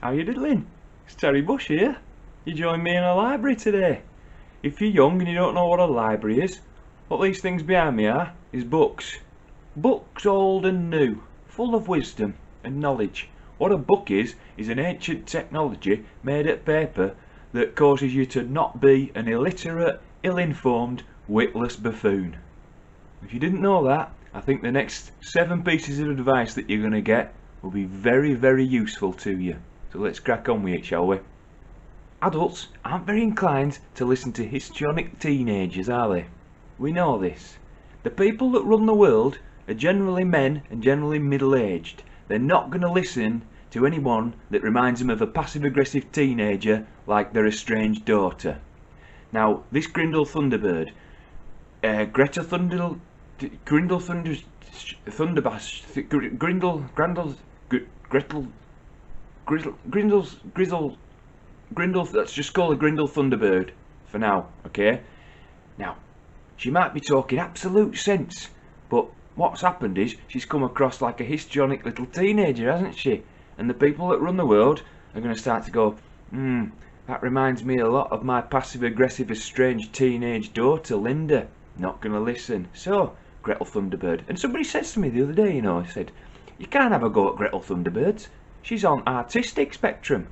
How you doing? It's Terry Bush here. You joined me in a library today. If you're young and you don't know what a library is, what these things behind me are is books. Books old and new, full of wisdom and knowledge. What a book is an ancient technology made of paper that causes you to not be an illiterate, ill-informed, witless buffoon. If you didn't know that, I think the next 7 pieces of advice that you're going to get will be very, very useful to you. So let's crack on with it, shall we? Adults aren't very inclined to listen to histrionic teenagers, are they? We know this. The people that run the world are generally men and generally middle-aged. They're not going to listen to anyone that reminds them of a passive-aggressive teenager like their estranged daughter. Now, this Grindle Thunderbird, Greta Thunderl, Grindle Thunders, Thunderbash, Grindle, Grindle, let's just call her Grindle Thunderbird for now, okay? Now, she might be talking absolute sense, but what's happened is she's come across like a histrionic little teenager, hasn't she? And the people that run the world are going to start to go, that reminds me a lot of my passive-aggressive, estranged teenage daughter, Linda. Not going to listen. So, Gretel Thunderbird. And somebody says to me the other day, you know, he said, you can't have a go at Gretel Thunderbirds. She's on artistic spectrum.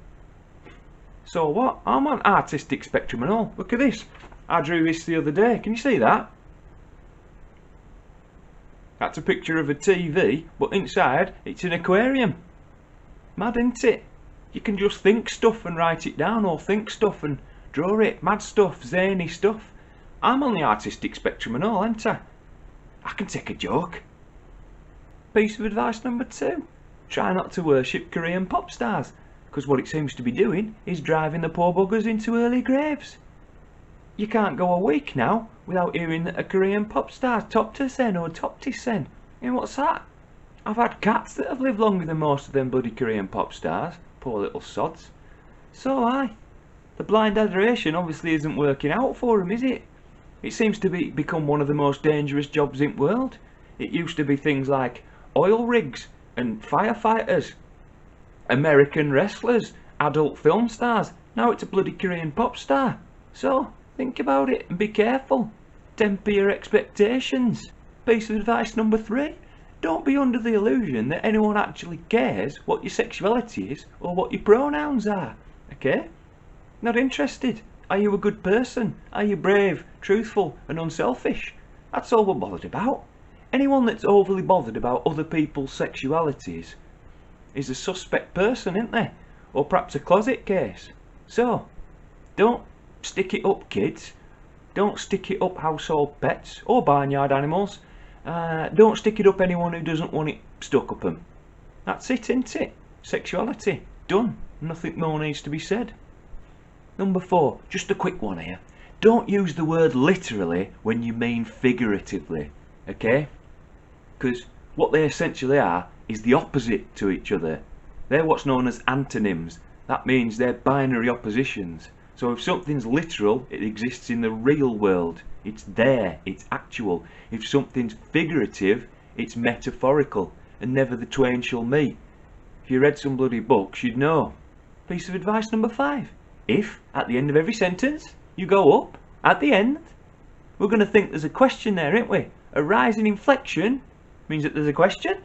So what? I'm on artistic spectrum and all. Look at this. I drew this the other day. Can you see that? That's a picture of a TV, but inside it's an aquarium. Mad, isn't it? You can just think stuff and write it down, or think stuff and draw it. Mad stuff, zany stuff. I'm on the artistic spectrum and all, ain't I? I can take a joke. Piece of advice number 2. Try not to worship Korean pop stars, because what it seems to be doing is driving the poor buggers into early graves. You can't go a week now without hearing that a Korean pop star topped her sen or topped his sen. And what's that? I've had cats that have lived longer than most of them bloody Korean pop stars. Poor little sods. So aye. The blind adoration obviously isn't working out for them, is it? It seems to become one of the most dangerous jobs in the world. It used to be things like oil rigs and firefighters, American wrestlers, adult film stars. Now it's a bloody Korean pop star. So, think about it and be careful. Temper your expectations. Piece of advice number 3. Don't be under the illusion that anyone actually cares what your sexuality is or what your pronouns are. Okay? Not interested. Are you a good person? Are you brave, truthful and unselfish? That's all we're bothered about. Anyone that's overly bothered about other people's sexualities is a suspect person, isn't they? Or perhaps a closet case. So, don't stick it up, kids. Don't stick it up household pets or barnyard animals. Don't stick it up anyone who doesn't want it stuck up them. That's it, isn't it? Sexuality. Done. Nothing more needs to be said. Number 4, just a quick one here. Don't use the word literally when you mean figuratively. Okay? Because what they essentially are is the opposite to each other. They're what's known as antonyms. That means they're binary oppositions. So if something's literal, it exists in the real world. It's there, it's actual. If something's figurative, it's metaphorical. And never the twain shall meet. If you read some bloody books, you'd know. Piece of advice number 5. If, at the end of every sentence, you go up, at the end, we're going to think there's a question there, aren't we? A rising inflection means that there's a question.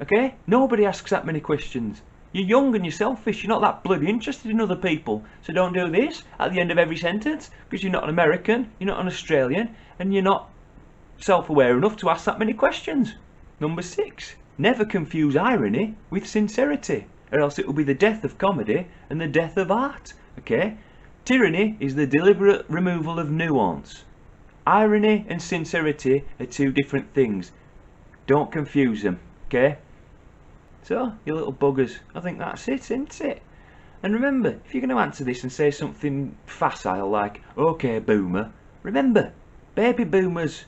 Okay? Nobody asks that many questions. You're young and you're selfish. You're not that bloody interested in other people. So don't do this at the end of every sentence, because you're not an American, you're not an Australian, and you're not self-aware enough to ask that many questions. Number 6. Never confuse irony with sincerity, or else it will be the death of comedy and the death of art. Okay? Tyranny is the deliberate removal of nuance. Irony and sincerity are 2 different things. Don't confuse them. Okay? So, you little buggers, I think that's it, isn't it? And remember, if you're going to answer this and say something facile like, okay boomer, remember, baby boomers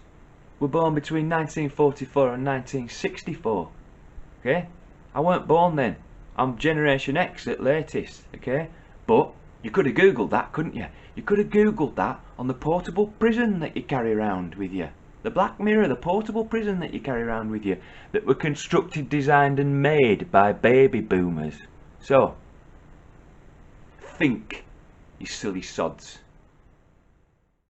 were born between 1944 and 1964. Okay? I weren't born then. I'm Generation X at latest. Okay? But, you could have googled that, couldn't you? You could have googled that on the portable prison that you carry around with you. The Black Mirror, the portable prison that you carry around with you, that were constructed, designed and made by baby boomers. So, think, you silly sods.